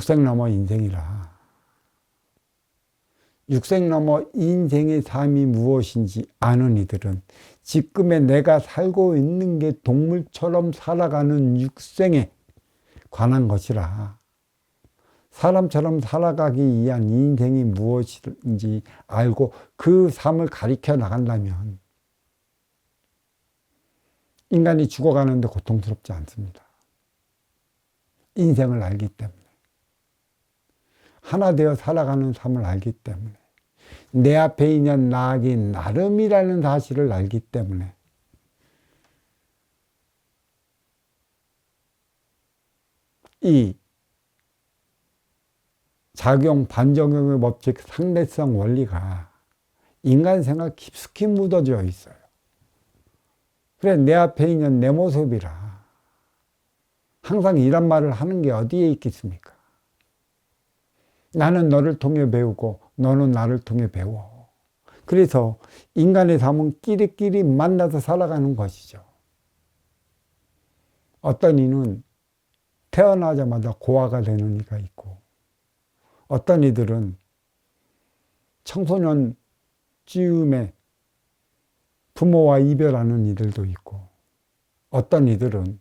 육생 넘어 인생이라. 육생 넘어 인생의 삶이 무엇인지 아는 이들은 지금의 내가 살고 있는 게 동물처럼 살아가는 육생에 관한 것이라. 사람처럼 살아가기 위한 인생이 무엇인지 알고 그 삶을 가리켜 나간다면 인간이 죽어가는데 고통스럽지 않습니다. 인생을 알기 때문에. 하나 되어 살아가는 삶을 알기 때문에. 내 앞에 있는 나아기 나름이라는 사실을 알기 때문에. 이 작용, 반작용의 법칙, 상대성 원리가 인간 생활 깊숙이 묻어져 있어요. 그래, 내 앞에 있는 내 모습이라. 항상 이런 말을 하는 게 어디에 있겠습니까? 나는 너를 통해 배우고 너는 나를 통해 배워. 그래서 인간의 삶은 끼리끼리 만나서 살아가는 것이죠. 어떤 이는 태어나자마자 고아가 되는 이가 있고, 어떤 이들은 청소년 쯤에 부모와 이별하는 이들도 있고, 어떤 이들은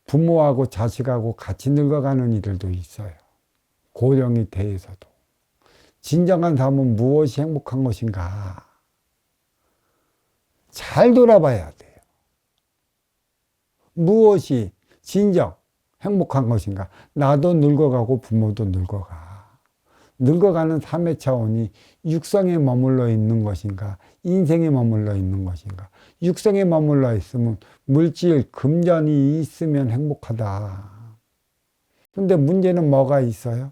부모하고 자식하고 같이 늙어가는 이들도 있어요. 고령이 대해서도. 진정한 삶은 무엇이 행복한 것인가? 잘 돌아봐야 돼요. 무엇이 진정 행복한 것인가? 나도 늙어가고 부모도 늙어가. 늙어가는 삶의 차원이 육성에 머물러 있는 것인가? 인생에 머물러 있는 것인가? 육성에 머물러 있으면 물질, 금전이 있으면 행복하다. 근데 문제는 뭐가 있어요?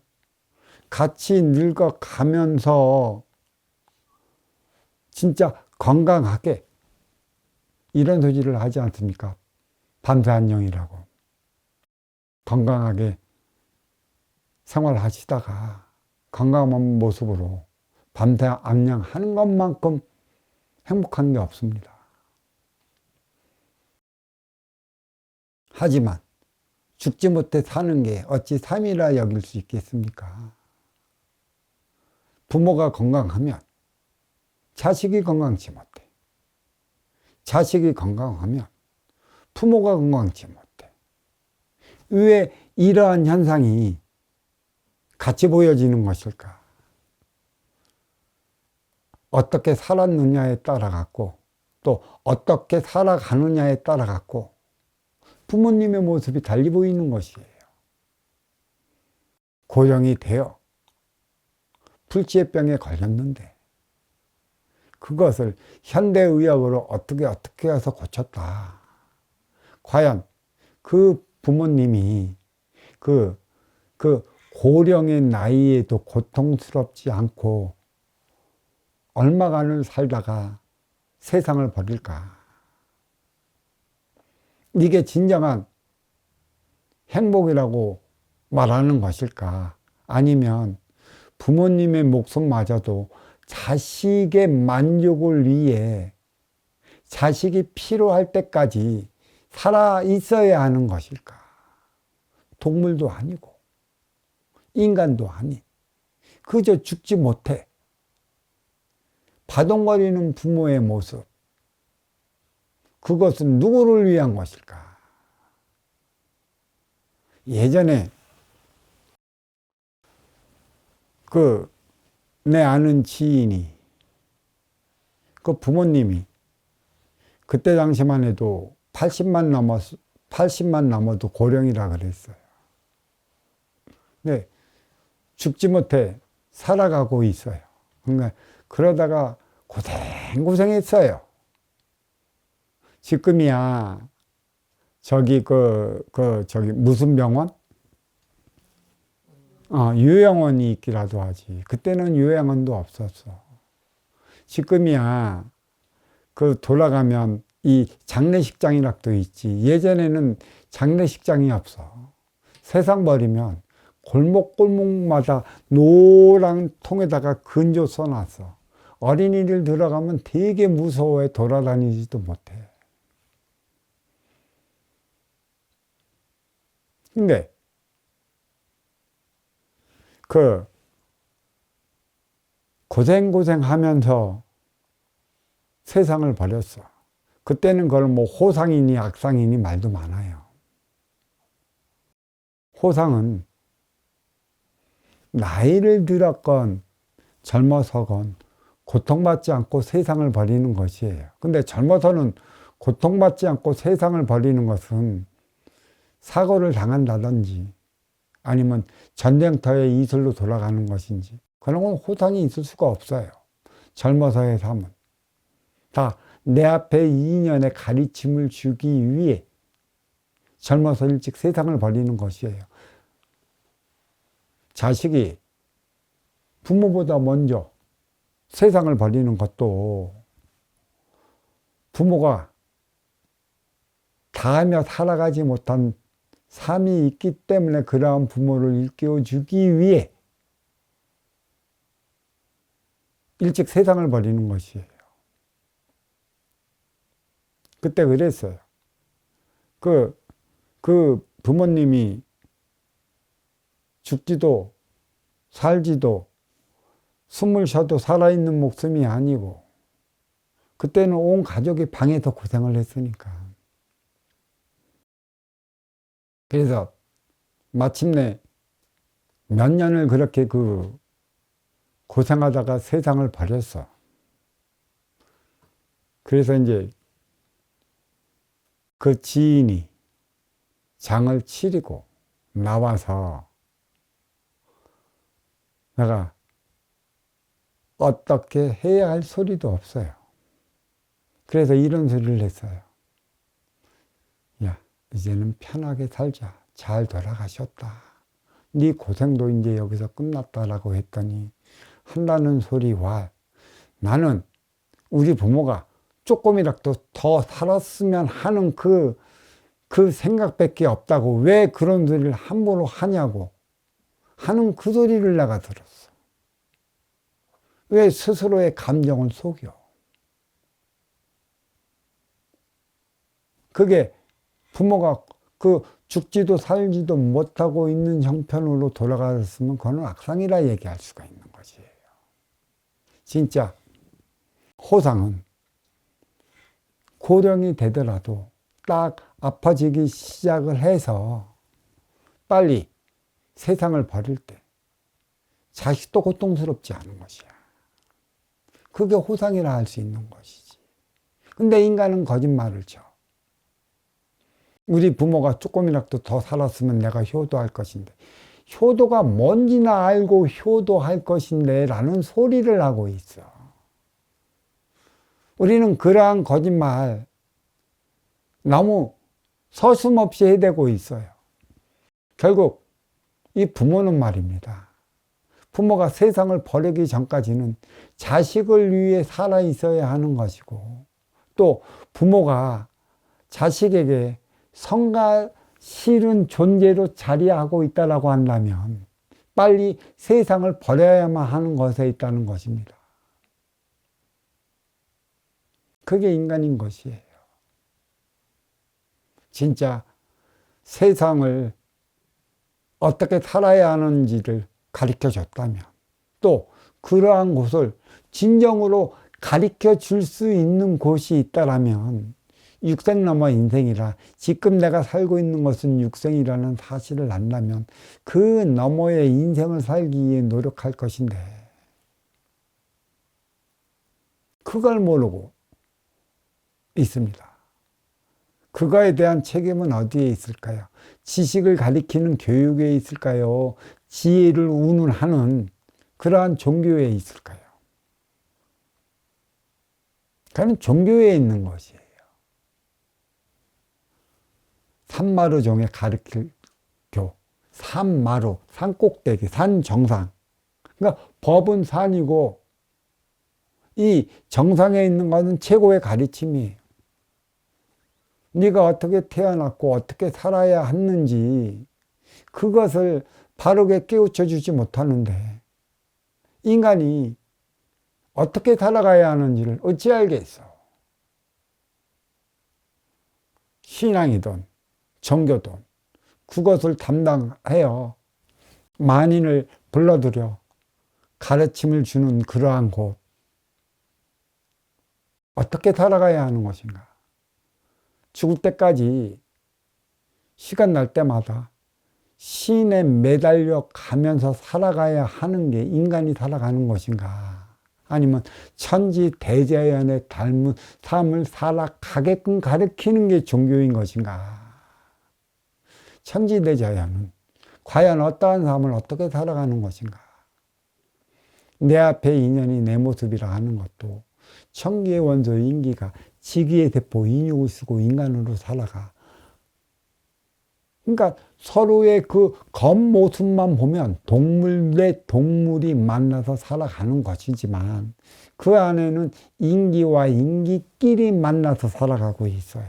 같이 늙어가면서 진짜 건강하게 이런 소리를 하지 않습니까? 밤새 안녕이라고. 건강하게 생활하시다가 건강한 모습으로 밤새 안녕하는 것만큼 행복한 게 없습니다. 하지만 죽지 못해 사는 게 어찌 삶이라 여길 수 있겠습니까? 부모가 건강하면 자식이 건강치 못해. 자식이 건강하면 부모가 건강치 못해. 왜 이러한 현상이 같이 보여지는 것일까? 어떻게 살았느냐에 따라 갖고 또 어떻게 살아가느냐에 따라 갖고 부모님의 모습이 달리 보이는 것이에요. 고령이 되어 불치병에 걸렸는데 그것을 현대의학으로 어떻게 해서 고쳤다. 과연 그 부모님이 그 고령의 나이에도 고통스럽지 않고 얼마간을 살다가 세상을 버릴까? 이게 진정한 행복이라고 말하는 것일까? 아니면 부모님의 목숨마저도 자식의 만족을 위해 자식이 필요할 때까지 살아 있어야 하는 것일까? 동물도 아니고 인간도 아닌 그저 죽지 못해 바동거리는 부모의 모습, 그것은 누구를 위한 것일까? 예전에 내 아는 지인이 그 부모님이 그때 당시만 해도 80만 넘어도 고령이라 그랬어요. 근데 죽지 못해 살아가고 있어요. 그러니까 그러다가 고생했어요. 지금이야 저기 무슨 병원? 요양원이 있기라도 하지. 그때는 요양원도 없었어. 지금이야 돌아가면 이 장례식장이라도 있지. 예전에는 장례식장이 없어. 세상 버리면 골목골목마다 노란 통에다가 근조 써놨어. 어린이들 들어가면 되게 무서워해. 돌아다니지도 못해. 근데 그 고생하면서 세상을 버렸어. 그때는 그걸 뭐 호상이니 악상이니 말도 많아요. 호상은 나이를 들었건 젊어서건 고통받지 않고 세상을 버리는 것이에요. 근데 젊어서는 고통받지 않고 세상을 버리는 것은 사고를 당한다든지 아니면 전쟁터의 이슬로 돌아가는 것인지 그런 건 호상이 있을 수가 없어요. 젊어서의 삶은. 다 내 앞에 인연의 가르침을 주기 위해 젊어서 일찍 세상을 버리는 것이에요. 자식이 부모보다 먼저 세상을 버리는 것도 부모가 다하며 살아가지 못한 삶이 있기 때문에 그러한 부모를 일깨워주기 위해 일찍 세상을 버리는 것이에요. 그때 그랬어요. 그 부모님이 죽지도 살지도 숨을 쉬어도 살아있는 목숨이 아니고 그때는 온 가족이 방에서 고생을 했으니까. 그래서 마침내 몇 년을 그렇게 고생하다가 세상을 버렸어. 그래서 이제 그 지인이 장을 치르고 나와서 내가 어떻게 해야 할 소리도 없어요. 그래서 이런 소리를 했어요. 야, 이제는 편하게 살자. 잘 돌아가셨다. 네 고생도 이제 여기서 끝났다라고 했더니 한다는 소리와 나는 우리 부모가 조금이라도 더 살았으면 하는 그 생각밖에 없다고 왜 그런 소리를 함부로 하냐고 하는 그 소리를 내가 들었어. 왜 스스로의 감정을 속여? 그게 부모가 죽지도 살지도 못하고 있는 형편으로 돌아갔으면 그건 악상이라 얘기할 수가 있는 것이에요. 진짜 호상은 고령이 되더라도 딱 아파지기 시작을 해서 빨리 세상을 버릴 때 자식도 고통스럽지 않은 것이야. 그게 호상이라 할 수 있는 것이지. 근데 인간은 거짓말을 쳐. 우리 부모가 조금이라도 더 살았으면 내가 효도할 것인데 효도가 뭔지나 알고 효도할 것인데 라는 소리를 하고 있어. 우리는 그러한 거짓말 너무 서슴없이 해대고 있어요. 결국 이 부모는 말입니다. 부모가 세상을 버리기 전까지는 자식을 위해 살아 있어야 하는 것이고 또 부모가 자식에게 성가 싫은 존재로 자리하고 있다라고 한다면 빨리 세상을 버려야만 하는 것에 있다는 것입니다. 그게 인간인 것이에요. 진짜 세상을 어떻게 살아야 하는지를 가르쳐 줬다면 또 그러한 곳을 진정으로 가르쳐 줄 수 있는 곳이 있다라면 육생 넘어 인생이라 지금 내가 살고 있는 것은 육생이라는 사실을 안다면 그 너머의 인생을 살기 위해 노력할 것인데 그걸 모르고 있습니다. 그거에 대한 책임은 어디에 있을까요? 지식을 가리키는 교육에 있을까요? 지혜를 운운하는 그러한 종교에 있을까요? 그건 종교에 있는 것이에요. 산마루종에 가르칠 교. 산마루, 산꼭대기, 산정상. 그러니까 법은 산이고 이 정상에 있는 것은 최고의 가르침이에요. 네가 어떻게 태어났고 어떻게 살아야 하는지 그것을 바르게 깨우쳐 주지 못하는데 인간이 어떻게 살아가야 하는지를 어찌 알겠어. 신앙이든 종교든 그것을 담당하여 만인을 불러들여 가르침을 주는 그러한 곳, 어떻게 살아가야 하는 것인가? 죽을 때까지 시간 날 때마다 신에 매달려 가면서 살아가야 하는 게 인간이 살아가는 것인가? 아니면 천지 대자연의 닮은 삶을 살아가게끔 가르치는 게 종교인 것인가? 천지 대자연은 과연 어떠한 삶을 어떻게 살아가는 것인가? 내 앞에 인연이 내 모습이라 하는 것도 천기의 원소 인기가 지기의 대포 인육을 쓰고 인간으로 살아가. 그러니까 서로의 그 겉모습만 보면 동물 대 동물이 만나서 살아가는 것이지만 그 안에는 인기와 인기끼리 만나서 살아가고 있어요.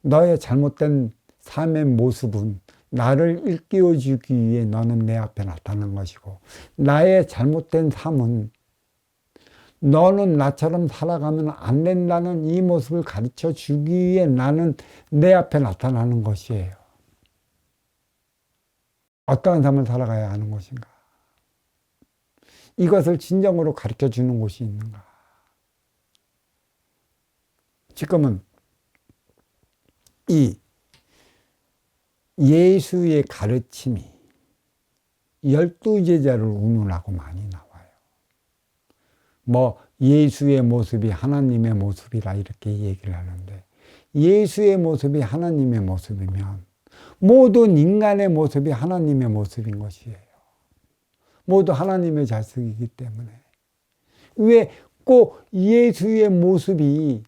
너의 잘못된 삶의 모습은 나를 일깨워주기 위해 너는 내 앞에 나타난 것이고, 나의 잘못된 삶은 너는 나처럼 살아가면 안 된다는 이 모습을 가르쳐 주기 위해 나는 내 앞에 나타나는 것이에요. 어떠한 삶을 살아가야 하는 것인가? 이것을 진정으로 가르쳐 주는 곳이 있는가? 지금은 이 예수의 가르침이 12제자를 운운하고 많이 나와요. 뭐 예수의 모습이 하나님의 모습이라 이렇게 얘기를 하는데, 예수의 모습이 하나님의 모습이면 모든 인간의 모습이 하나님의 모습인 것이에요. 모두 하나님의 자식이기 때문에. 왜 꼭 예수의 모습이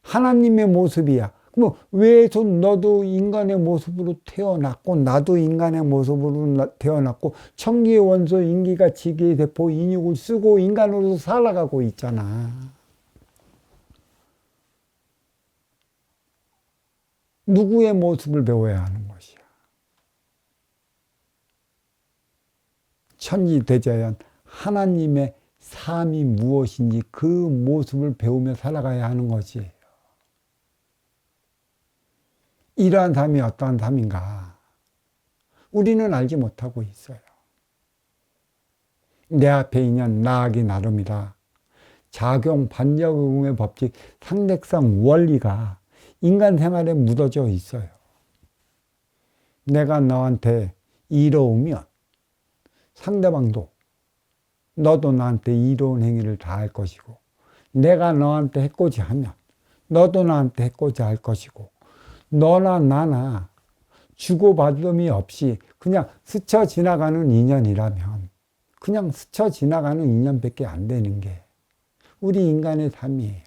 하나님의 모습이야? 그럼 왜 너도 인간의 모습으로 태어났고 나도 인간의 모습으로 태어났고 천기의 원소 인기가 지기의 대포 인육을 쓰고 인간으로 살아가고 있잖아. 누구의 모습을 배워야 하는 것이야? 천지대자연 하나님의 삶이 무엇인지 그 모습을 배우며 살아가야 하는 것이에요. 이러한 삶이 어떠한 삶인가? 우리는 알지 못하고 있어요. 내 앞에 있는 나하기 나름이라 작용 반작용의 법칙 상대성 원리가 인간 생활에 묻어져 있어요. 내가 너한테 이로우면 상대방도 너도 나한테 이로운 행위를 다 할 것이고, 내가 너한테 해코지 하면 너도 나한테 해코지 할 것이고, 너나 나나 주고받음이 없이 그냥 스쳐 지나가는 인연이라면 그냥 스쳐 지나가는 인연밖에 안 되는 게 우리 인간의 삶이에요.